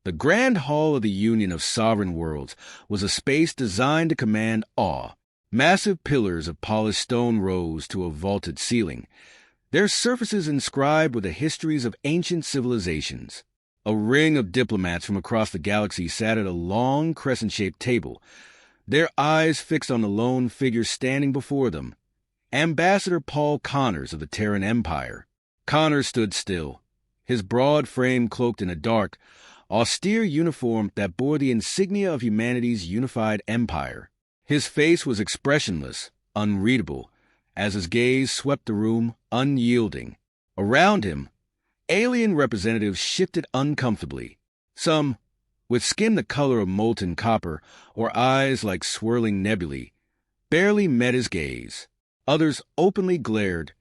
The Grand Hall of the Union of Sovereign Worlds was a space designed to command awe. Massive pillars of polished stone rose to a vaulted ceiling, their surfaces inscribed with the histories of ancient civilizations. A ring of diplomats from across the galaxy sat at a long crescent-shaped table, their eyes fixed on the lone figure standing before them, Ambassador Paul Connors of the Terran Empire. Connors stood still, his broad frame cloaked in a dark, austere uniform that bore the insignia of humanity's unified empire. His face was expressionless, unreadable, as his gaze swept the room, unyielding. Around him, alien representatives shifted uncomfortably. Some, with skin the color of molten copper or eyes like swirling nebulae, barely met his gaze. Others openly glared,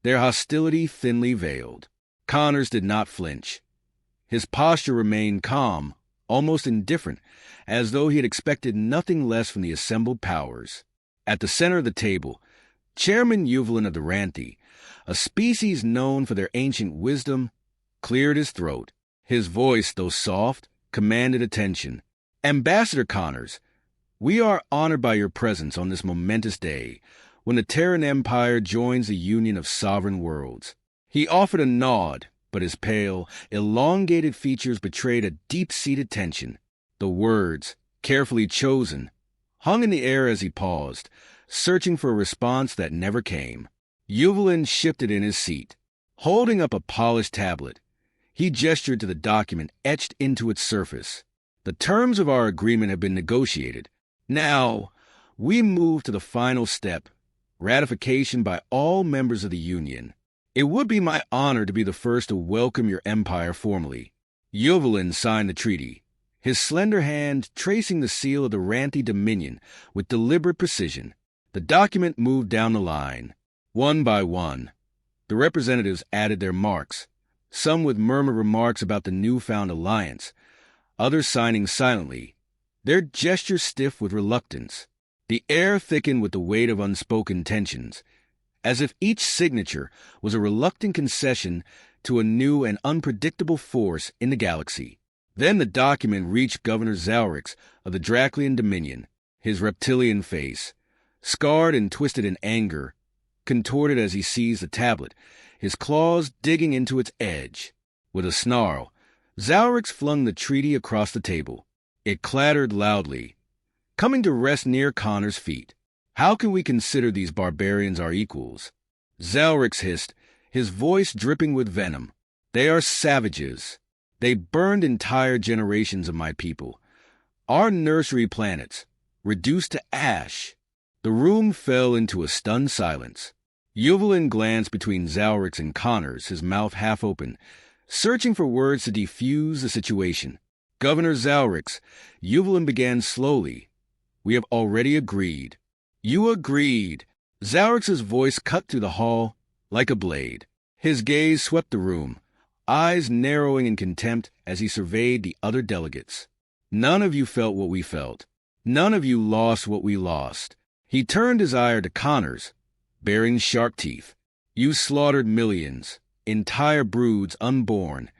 their hostility thinly veiled. Connors did not flinch. His posture remained calm, almost indifferent, as though he had expected nothing less from the assembled powers. At the center of the table, Chairman Uvelin of the Ranthi, a species known for their ancient wisdom, cleared his throat. His voice, though soft, commanded attention. Ambassador Connors, we are honored by your presence on this momentous day, when the Terran Empire joins the Union of Sovereign Worlds. He offered a nod, but his pale, elongated features betrayed a deep-seated tension. The words, carefully chosen, hung in the air as he paused, searching for a response that never came. Uvelin shifted in his seat. Holding up a polished tablet, he gestured to the document etched into its surface. The terms of our agreement have been negotiated. Now, we move to the final step, ratification by all members of the Union. It would be my honor to be the first to welcome your empire formally. Uvelin signed the treaty, his slender hand tracing the seal of the Ranthi Dominion with deliberate precision. The document moved down the line. One by one, the representatives added their marks, some with murmured remarks about the newfound alliance, others signing silently, their gestures stiff with reluctance. The air thickened with the weight of unspoken tensions, as if each signature was a reluctant concession to a new and unpredictable force in the galaxy. Then the document reached Governor Zalrix of the Draclian Dominion, his reptilian face, scarred and twisted in anger, contorted as he seized the tablet, his claws digging into its edge. With a snarl, Zalrix flung the treaty across the table. It clattered loudly, coming to rest near Connor's feet. How can we consider these barbarians our equals? Zalrix hissed, his voice dripping with venom. They are savages. They burned entire generations of my people. Our nursery planets, reduced to ash. The room fell into a stunned silence. Uvelin glanced between Zalrix and Connors, his mouth half open, searching for words to defuse the situation. Governor Zalrix, Uvelin began slowly. We have already agreed. You agreed. Zalrix's voice cut through the hall like a blade. His gaze swept the room, eyes narrowing in contempt as he surveyed the other delegates. None of you felt what we felt. None of you lost what we lost. He turned his ire to Connors, baring sharp teeth. You slaughtered millions, entire broods unborn,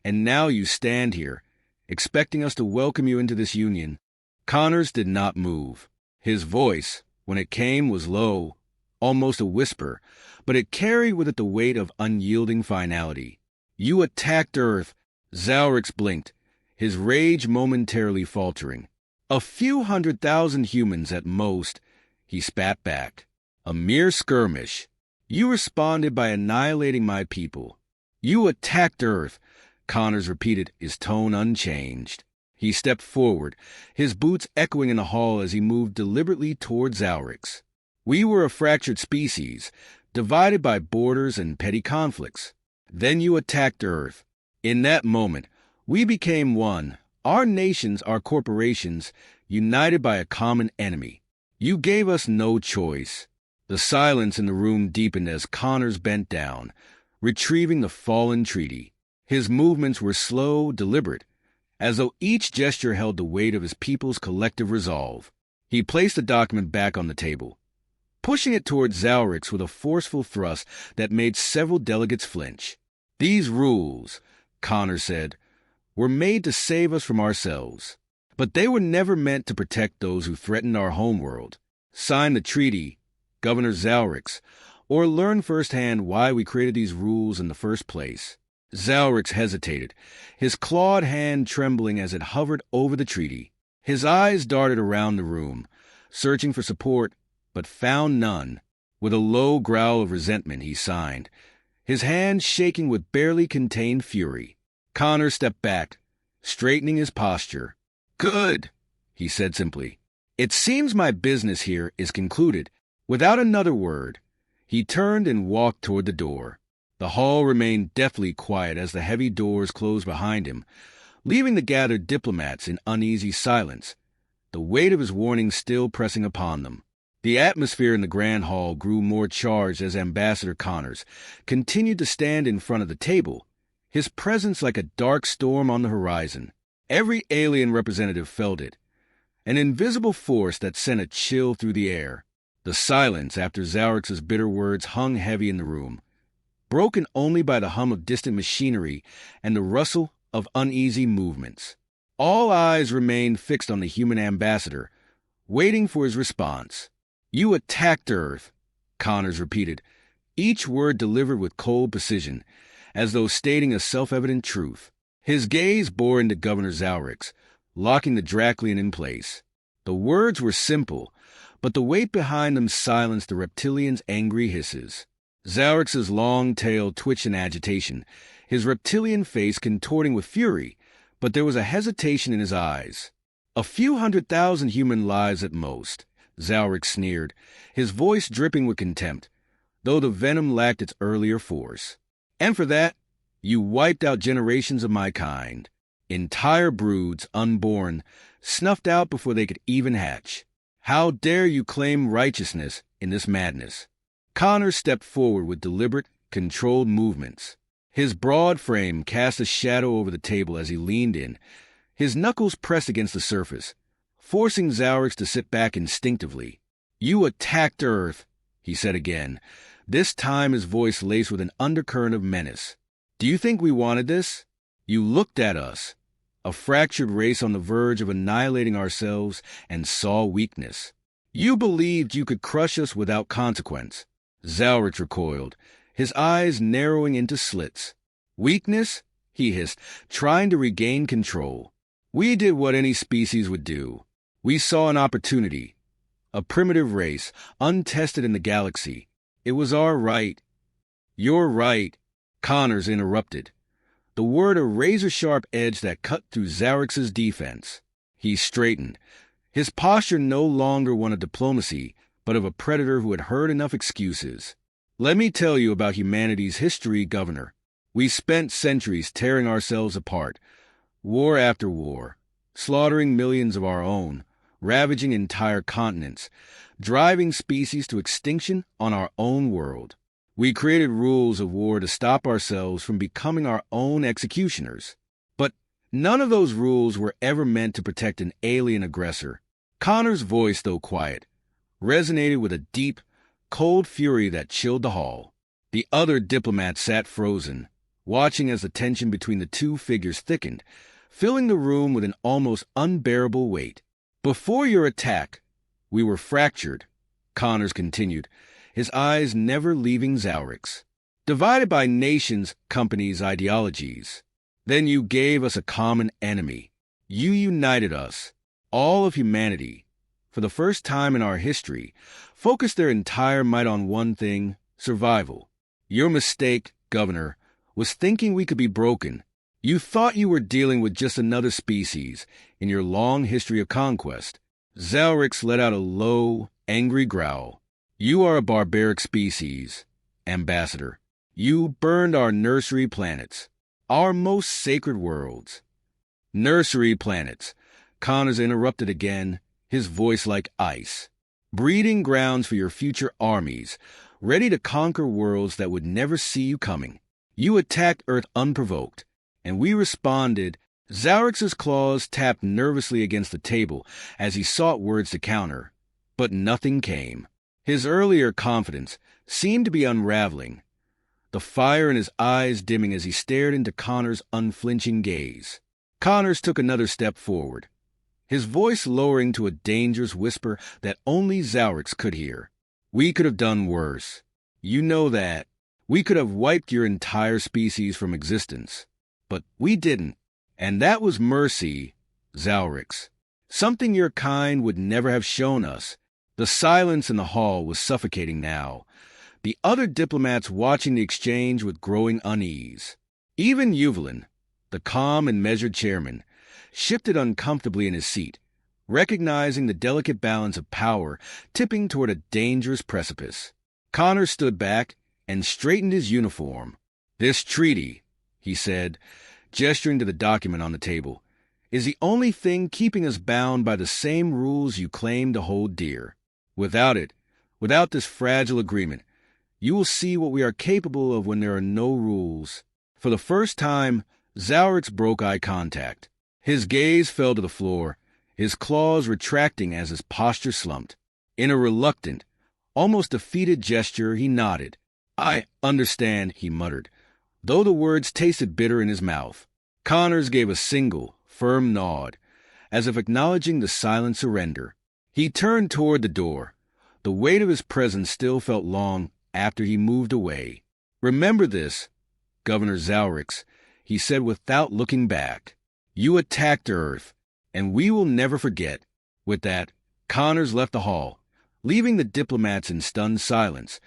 and now you stand here, expecting us to welcome you into this union. Connors did not move. His voice, when it came, was low, almost a whisper, but it carried with it the weight of unyielding finality. You attacked Earth. Zalrix blinked, his rage momentarily faltering. A few 100,000 humans at most, he spat back. A mere skirmish. You responded by annihilating my people. You attacked Earth, Connors repeated, his tone unchanged. He stepped forward, his boots echoing in the hall as he moved deliberately toward Zalrix. We were a fractured species, divided by borders and petty conflicts. Then you attacked Earth. In that moment, we became one, our nations, our corporations, united by a common enemy. You gave us no choice. The silence in the room deepened as Connors bent down, retrieving the fallen treaty. His movements were slow, deliberate, as though each gesture held the weight of his people's collective resolve. He placed the document back on the table, pushing it toward Zalrix with a forceful thrust that made several delegates flinch. These rules, Connors said, were made to save us from ourselves. But they were never meant to protect those who threatened our homeworld, sign the treaty, Governor Zalrix, or learn firsthand why we created these rules in the first place. Zalrix hesitated, his clawed hand trembling as it hovered over the treaty. His eyes darted around the room, searching for support, but found none. With a low growl of resentment, he signed, his hand shaking with barely contained fury. Connor stepped back, straightening his posture. "Good," he said simply. "It seems my business here is concluded." Without another word, he turned and walked toward the door. The hall remained deathly quiet as the heavy doors closed behind him, leaving the gathered diplomats in uneasy silence, the weight of his warning still pressing upon them. The atmosphere in the grand hall grew more charged as Ambassador Connors continued to stand in front of the table, his presence like a dark storm on the horizon. Every alien representative felt it, an invisible force that sent a chill through the air. The silence after Zalrix's bitter words hung heavy in the room, broken only by the hum of distant machinery and the rustle of uneasy movements. All eyes remained fixed on the human ambassador, waiting for his response. "You attacked Earth," Connors repeated, each word delivered with cold precision, as though stating a self-evident truth. His gaze bore into Governor Zalrix, locking the Draclian in place. The words were simple, but the weight behind them silenced the reptilian's angry hisses. Zalrix's long tail twitched in agitation, his reptilian face contorting with fury, but there was a hesitation in his eyes. "A few 100,000 human lives at most," Zalrix sneered, his voice dripping with contempt, though the venom lacked its earlier force. "And for that, you wiped out generations of my kind. Entire broods, unborn, snuffed out before they could even hatch. How dare you claim righteousness in this madness?" Connor stepped forward with deliberate, controlled movements. His broad frame cast a shadow over the table as he leaned in, his knuckles pressed against the surface, forcing Zalrix to sit back instinctively. "You attacked Earth," he said again, this time his voice laced with an undercurrent of menace. "Do you think we wanted this? You looked at us, a fractured race on the verge of annihilating ourselves, and saw weakness. You believed you could crush us without consequence." Zalrix recoiled, his eyes narrowing into slits. "Weakness?" he hissed, trying to regain control. "We did what any species would do. We saw an opportunity. A primitive race, untested in the galaxy. It was our right." "You're right," Connors interrupted, the word a razor-sharp edge that cut through Zalrix's defense. He straightened, his posture no longer one of diplomacy, but of a predator who had heard enough excuses. "Let me tell you about humanity's history, Governor. We spent centuries tearing ourselves apart, war after war, slaughtering millions of our own, ravaging entire continents, driving species to extinction on our own world. We created rules of war to stop ourselves from becoming our own executioners. But none of those rules were ever meant to protect an alien aggressor." Connor's voice, though quiet, resonated with a deep, cold fury that chilled the hall. The other diplomat sat frozen, watching as the tension between the two figures thickened, filling the room with an almost unbearable weight. "Before your attack, we were fractured," Connors continued, his eyes never leaving Zalrix. "Divided by nations, companies, ideologies. Then you gave us a common enemy. You united us, all of humanity, for the first time in our history, focused their entire might on one thing, survival. Your mistake, Governor, was thinking we could be broken. You thought you were dealing with just another species in your long history of conquest." Zalrix let out a low, angry growl. "You are a barbaric species, Ambassador. You burned our nursery planets, our most sacred worlds." "Nursery planets," Connors interrupted again, his voice like ice. "Breeding grounds for your future armies, ready to conquer worlds that would never see you coming. You attacked Earth unprovoked, and we responded." Zalrix's claws tapped nervously against the table as he sought words to counter, but nothing came. His earlier confidence seemed to be unraveling, the fire in his eyes dimming as he stared into Connor's unflinching gaze. Connors took another step forward, his voice lowering to a dangerous whisper that only Zalrix could hear. We could have done worse. You know that. We could have wiped your entire species from existence. But we didn't. And that was mercy, Zalrix. Something your kind would never have shown us. The silence in the hall was suffocating now, the other diplomats watching the exchange with growing unease. Even Evelyn, the calm and measured chairman, shifted uncomfortably in his seat, recognizing the delicate balance of power tipping toward a dangerous precipice. Connor stood back and straightened his uniform. This treaty, he said, gesturing to the document on the table, is the only thing keeping us bound by the same rules you claim to hold dear. Without it, without this fragile agreement, you will see what we are capable of when there are no rules. For the first time, Zalrix broke eye contact. His gaze fell to the floor, his claws retracting as his posture slumped. In a reluctant, almost defeated gesture, he nodded. I understand, he muttered, though the words tasted bitter in his mouth. Connors gave a single, firm nod, as if acknowledging the silent surrender. He turned toward the door. The weight of his presence still felt long after he moved away. Remember this, Governor Zalrix, he said without looking back. You attacked Earth, and we will never forget. With that, Connors left the hall, leaving the diplomats in stunned silence,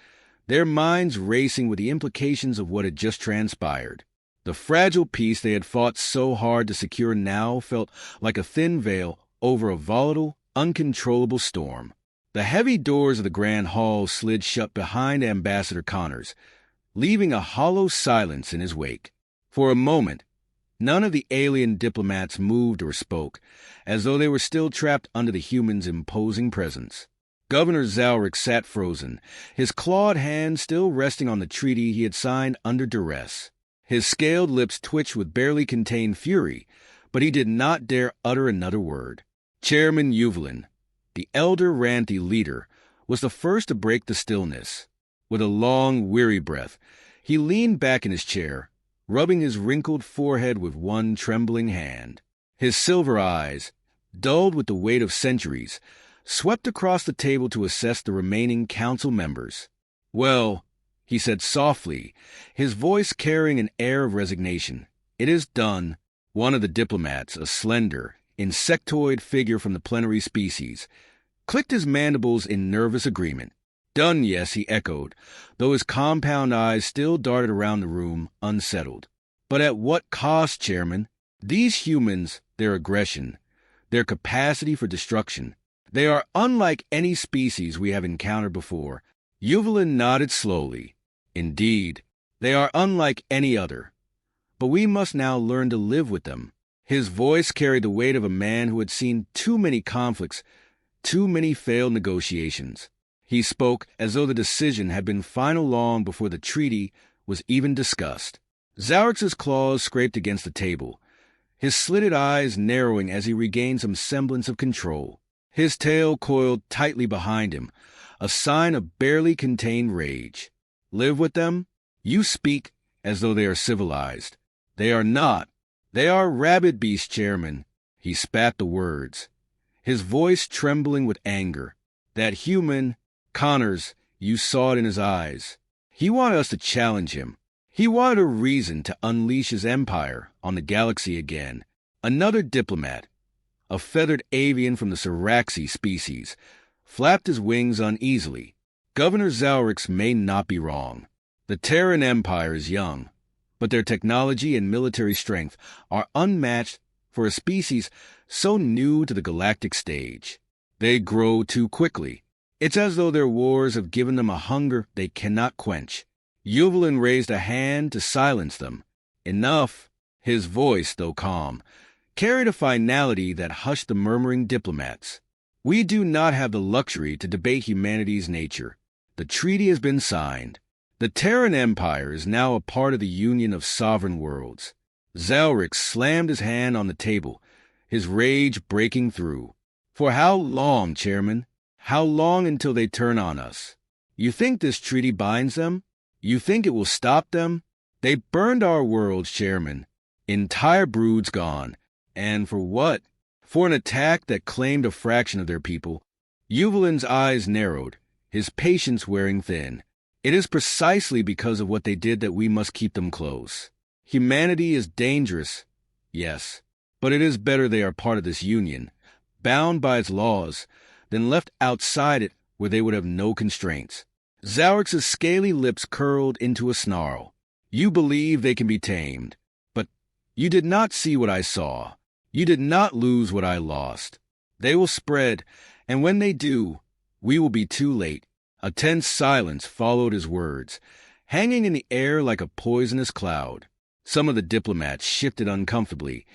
their minds racing with the implications of what had just transpired. The fragile peace they had fought so hard to secure now felt like a thin veil over a volatile, uncontrollable storm. The heavy doors of the grand hall slid shut behind Ambassador Connors, leaving a hollow silence in his wake. For a moment, none of the alien diplomats moved or spoke, as though they were still trapped under the human's imposing presence. Governor Zalrix sat frozen, his clawed hand still resting on the treaty he had signed under duress. His scaled lips twitched with barely contained fury, but he did not dare utter another word. Chairman Evelyn, the elder Ranthi leader, was the first to break the stillness. With a long, weary breath, he leaned back in his chair, rubbing his wrinkled forehead with one trembling hand. His silver eyes, dulled with the weight of centuries, swept across the table to assess the remaining council members. Well, he said softly, his voice carrying an air of resignation. It is done. One of the diplomats, a slender, insectoid figure from the plenary species, clicked his mandibles in nervous agreement. Done, yes, he echoed, though his compound eyes still darted around the room, unsettled. But at what cost, Chairman? These humans, their aggression, their capacity for destruction, they are unlike any species we have encountered before. Evelyn nodded slowly. Indeed, they are unlike any other. But we must now learn to live with them. His voice carried the weight of a man who had seen too many conflicts, too many failed negotiations. He spoke as though the decision had been final long before the treaty was even discussed. Zalrix's claws scraped against the table, his slitted eyes narrowing as he regained some semblance of control. His tail coiled tightly behind him, a sign of barely contained rage. Live with them? You speak as though they are civilized. They are not. They are rabid beasts, Chairman. He spat the words, his voice trembling with anger. That human, Connors, you saw it in his eyes. He wanted us to challenge him. He wanted a reason to unleash his empire on the galaxy again. Another diplomat, a feathered avian from the Siraxi species, flapped his wings uneasily. Governor Zalrix may not be wrong. The Terran Empire is young, but their technology and military strength are unmatched for a species so new to the galactic stage. They grow too quickly. It's as though their wars have given them a hunger they cannot quench. Evelyn raised a hand to silence them. Enough. His voice, though calm, carried a finality that hushed the murmuring diplomats. We do not have the luxury to debate humanity's nature. The treaty has been signed. The Terran Empire is now a part of the Union of Sovereign Worlds. Zalrix slammed his hand on the table, his rage breaking through. For how long, Chairman? How long until they turn on us? You think this treaty binds them? You think it will stop them? They burned our worlds, Chairman. Entire broods gone. And for what? For an attack that claimed a fraction of their people. Yuvalin's eyes narrowed, his patience wearing thin. It is precisely because of what they did that we must keep them close. Humanity is dangerous, yes, but it is better they are part of this union, bound by its laws, than left outside it where they would have no constraints. Zalrix's scaly lips curled into a snarl. You believe they can be tamed, but you did not see what I saw. You did not lose what I lost. They will spread, and when they do, we will be too late. A tense silence followed his words, hanging in the air like a poisonous cloud. Some of the diplomats shifted uncomfortably,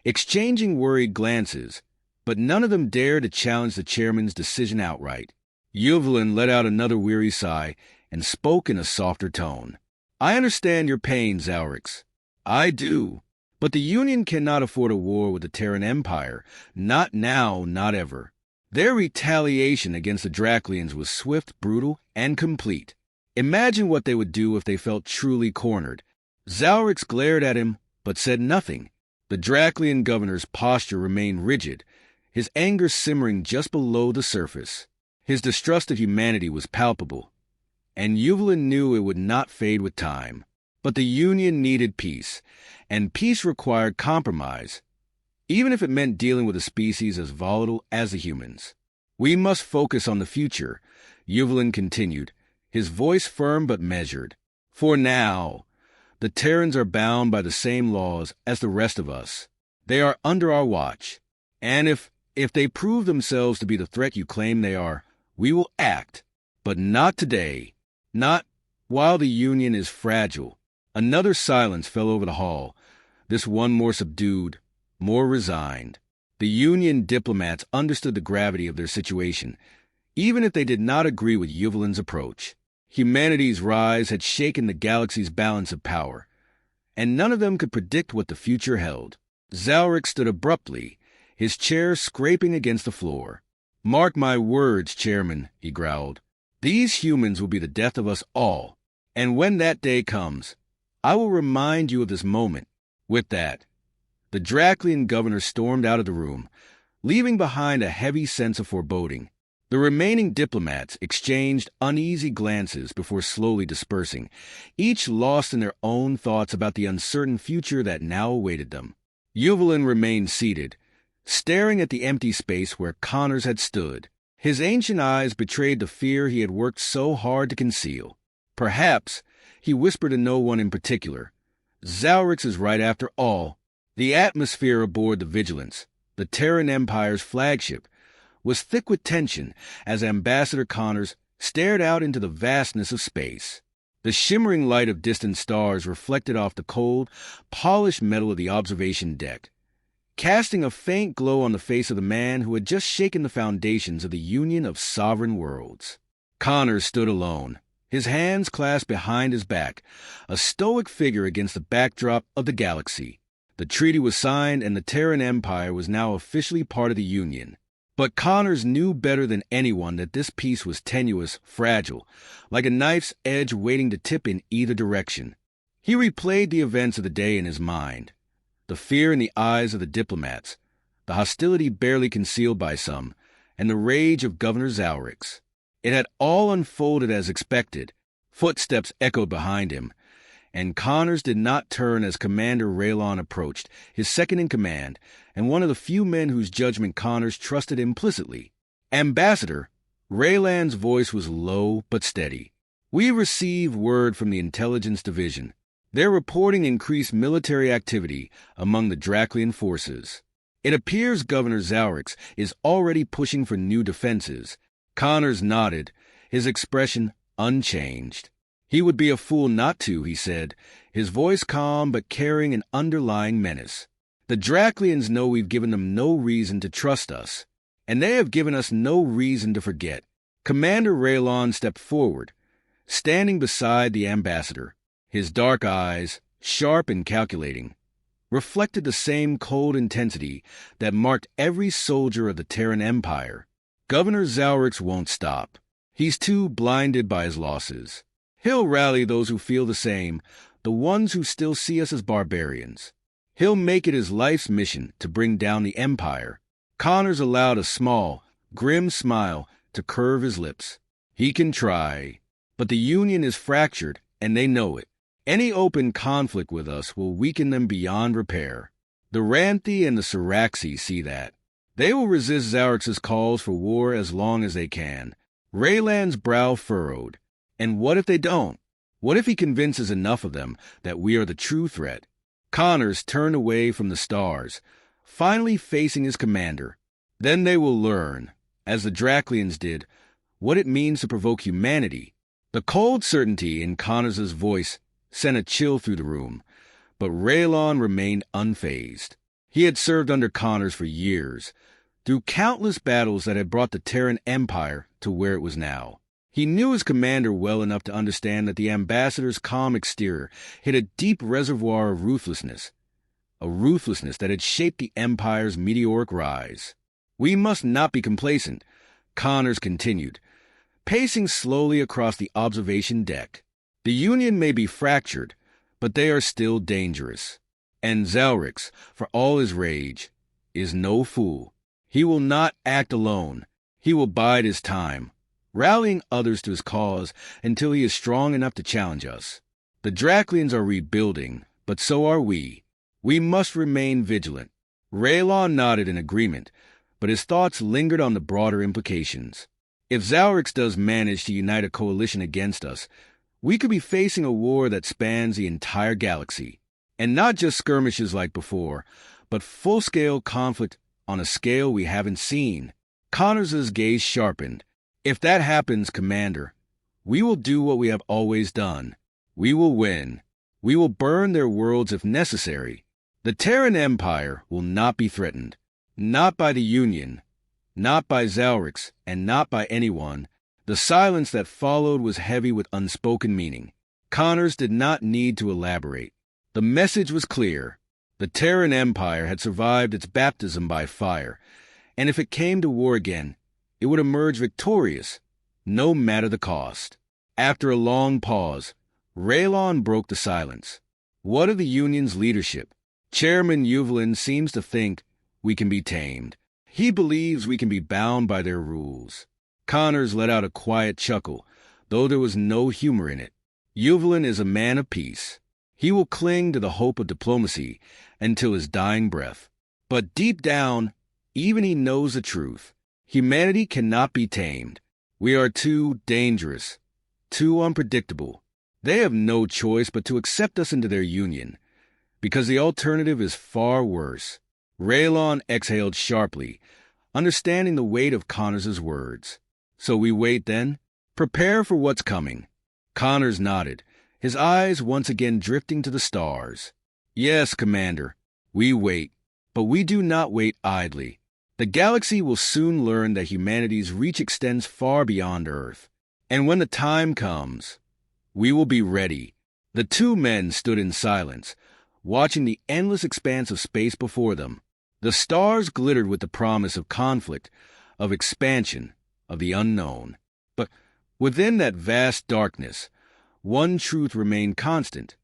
exchanging worried glances, but none of them dared to challenge the chairman's decision outright. Yuvalin let out another weary sigh and spoke in a softer tone. I understand your pain, Zalrix. I do. But the Union cannot afford a war with the Terran Empire. Not now, not ever. Their retaliation against the Draklians was swift, brutal, and complete. Imagine what they would do if they felt truly cornered. Zalrix glared at him, but said nothing. The Draklian governor's posture remained rigid, his anger simmering just below the surface. His distrust of humanity was palpable, and Yuvalin knew it would not fade with time. But the Union needed peace, and peace required compromise, even if it meant dealing with a species as volatile as the humans. We must focus on the future, Yuvalin continued, his voice firm but measured. For now, the Terrans are bound by the same laws as the rest of us. They are under our watch, and if they prove themselves to be the threat you claim they are, we will act, but not today, not while the Union is fragile. Another silence fell over the hall, this one more subdued, more resigned. The Union diplomats understood the gravity of their situation, even if they did not agree with Yuvalin's approach. Humanity's rise had shaken the galaxy's balance of power, and none of them could predict what the future held. Zalrix stood abruptly, his chair scraping against the floor. Mark my words, Chairman, he growled. These humans will be the death of us all, and when that day comes, I will remind you of this moment. With that, the Draklian governor stormed out of the room, leaving behind a heavy sense of foreboding. The remaining diplomats exchanged uneasy glances before slowly dispersing, each lost in their own thoughts about the uncertain future that now awaited them. Yuvalin remained seated, staring at the empty space where Connors had stood. His ancient eyes betrayed the fear he had worked so hard to conceal. Perhaps, he whispered to no one in particular, Zalrix is right after all. The atmosphere aboard the Vigilance, the Terran Empire's flagship, was thick with tension as Ambassador Connors stared out into the vastness of space. The shimmering light of distant stars reflected off the cold, polished metal of the observation deck, casting a faint glow on the face of the man who had just shaken the foundations of the Union of Sovereign Worlds. Connors stood alone, his hands clasped behind his back, a stoic figure against the backdrop of the galaxy. The treaty was signed and the Terran Empire was now officially part of the Union. But Connors knew better than anyone that this peace was tenuous, fragile, like a knife's edge waiting to tip in either direction. He replayed the events of the day in his mind, the fear in the eyes of the diplomats, the hostility barely concealed by some, and the rage of Governor Zalrix. It had all unfolded as expected. Footsteps echoed behind him, and Connors did not turn as Commander Raylon approached, his second-in-command, and one of the few men whose judgment Connors trusted implicitly. Ambassador, Raylan's voice was low but steady. We receive word from the Intelligence Division. Their reporting increased military activity among the Draklian forces. It appears Governor Zalrix is already pushing for new defenses. Connors nodded, his expression unchanged. He would be a fool not to, he said, his voice calm but carrying an underlying menace. The Draklians know we've given them no reason to trust us, and they have given us no reason to forget. Commander Raylon stepped forward, standing beside the ambassador. His dark eyes, sharp and calculating, reflected the same cold intensity that marked every soldier of the Terran Empire. Governor Zalrix won't stop. He's too blinded by his losses. He'll rally those who feel the same, the ones who still see us as barbarians. He'll make it his life's mission to bring down the Empire. Connors allowed a small, grim smile to curve his lips. He can try, but the Union is fractured, and they know it. Any open conflict with us will weaken them beyond repair. The Ranthi and the Siraxi see that. They will resist Zarix's calls for war as long as they can. Raylan's brow furrowed. And what if they don't? What if he convinces enough of them that we are the true threat? Connors turned away from the stars, finally facing his commander. Then they will learn, as the Draklians did, what it means to provoke humanity. The cold certainty in Connors' voice sent a chill through the room, but Raylan remained unfazed. He had served under Connors for years, through countless battles that had brought the Terran Empire to where it was now. He knew his commander well enough to understand that the ambassador's calm exterior hid a deep reservoir of ruthlessness, a ruthlessness that had shaped the Empire's meteoric rise. We must not be complacent, Connors continued, pacing slowly across the observation deck. The Union may be fractured, but they are still dangerous. And Zarix, for all his rage, is no fool. He will not act alone. He will bide his time, rallying others to his cause until he is strong enough to challenge us. The Draklians are rebuilding, but so are we. We must remain vigilant. Raylan nodded in agreement, but his thoughts lingered on the broader implications. If Zarix does manage to unite a coalition against us, we could be facing a war that spans the entire galaxy. And not just skirmishes like before, but full-scale conflict on a scale we haven't seen. Connors' gaze sharpened. If that happens, Commander, we will do what we have always done. We will win. We will burn their worlds if necessary. The Terran Empire will not be threatened. Not by the Union, not by Zarix, and not by anyone. The silence that followed was heavy with unspoken meaning. Connors did not need to elaborate. The message was clear. The Terran Empire had survived its baptism by fire, and if it came to war again, it would emerge victorious, no matter the cost. After a long pause, Raylan broke the silence. What of the Union's leadership? Chairman Yuvalin seems to think we can be tamed. He believes we can be bound by their rules. Connors let out a quiet chuckle, though there was no humor in it. Yuvalin is a man of peace. He will cling to the hope of diplomacy until his dying breath. But deep down, even he knows the truth. Humanity cannot be tamed. We are too dangerous, too unpredictable. They have no choice but to accept us into their union, because the alternative is far worse. Raylan exhaled sharply, understanding the weight of Connors' words. So we wait then? Prepare for what's coming. Connors nodded, his eyes once again drifting to the stars. Yes, Commander, we wait, but we do not wait idly. The galaxy will soon learn that humanity's reach extends far beyond Earth. And when the time comes, we will be ready. The two men stood in silence, watching the endless expanse of space before them. The stars glittered with the promise of conflict, of expansion, of the unknown. But within that vast darkness, one truth remained constant.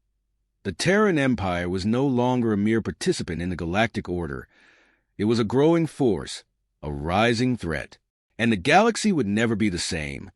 The Terran Empire was no longer a mere participant in the galactic order. It was a growing force, a rising threat. And the galaxy would never be the same.